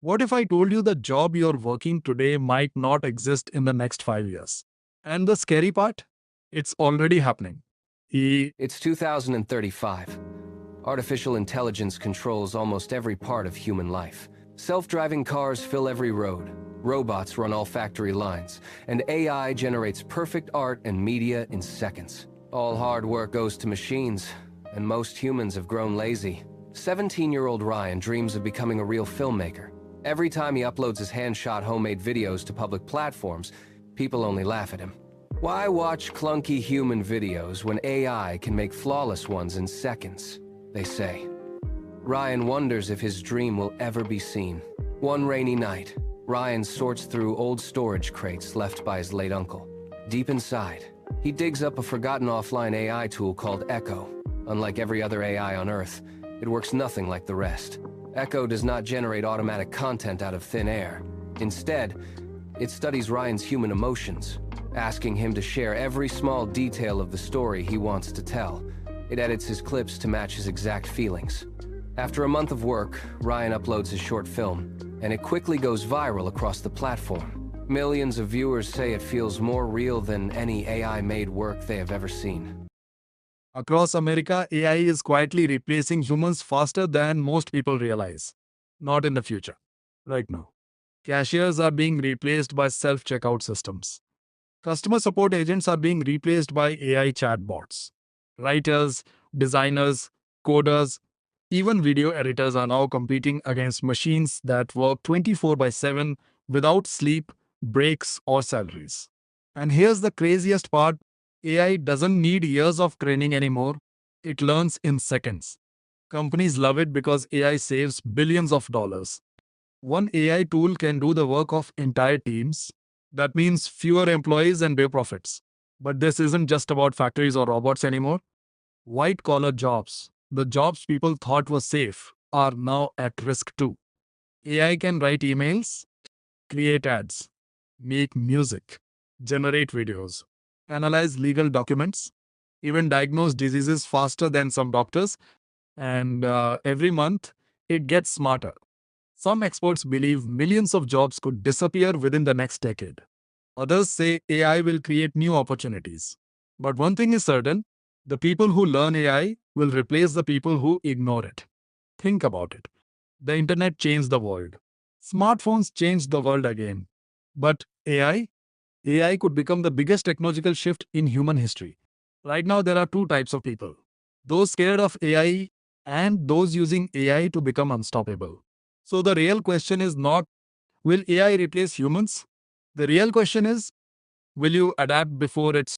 What if I told you the job you're working today might not exist in the next 5 years? And the scary part? It's already happening. E- It's 2035. Artificial intelligence controls almost every part of human life. Self-driving cars fill every road, robots run all factory lines, and AI generates perfect art and media in seconds. All hard work goes to machines, and most humans have grown lazy. 17-year-old Ryan dreams of becoming a real filmmaker. Every time he uploads his hand-shot homemade videos to public platforms, people only laugh at him. Why watch clunky human videos when AI can make flawless ones in seconds, they say. Ryan wonders if his dream will ever be seen. One rainy night, Ryan sorts through old storage crates left by his late uncle. Deep inside, he digs up a forgotten offline AI tool called Echo. Unlike every other AI on Earth, it works nothing like the rest. Echo does not generate automatic content out of thin air. Instead, it studies Ryan's human emotions, asking him to share every small detail of the story he wants to tell. It edits his clips to match his exact feelings. After a month of work, Ryan uploads his short film, and it quickly goes viral across the platform. Millions of viewers say it feels more real than any AI-made work they have ever seen. Across America, AI is quietly replacing humans faster than most people realize. Not in the future. Right now. Cashiers are being replaced by self checkout systems. Customer support agents are being replaced by AI chatbots. Writers, designers, coders, even video editors are now competing against machines that work 24 by 7 without sleep, breaks, or salaries. And here's the craziest part: AI doesn't need years of training anymore, it learns in seconds. Companies love it because AI saves billions of dollars. One AI tool can do the work of entire teams. That means fewer employees and bigger profits. But this isn't just about factories or robots anymore. White collar jobs, the jobs people thought were safe, are now at risk too. AI can write emails, create ads, make music, generate videos, analyze legal documents, even diagnose diseases faster than some doctors, and every month it gets smarter. Some experts believe millions of jobs could disappear within the next decade. Others say AI will create new opportunities. But one thing is certain: the people who learn AI will replace the people who ignore it. Think about it. The internet changed the world. Smartphones changed the world again. But AI? AI could become the biggest technological shift in human history. Right now, there are two types of people: those scared of AI and those using AI to become unstoppable. So, the real question is not, will AI replace humans? The real question is, will you adapt before it's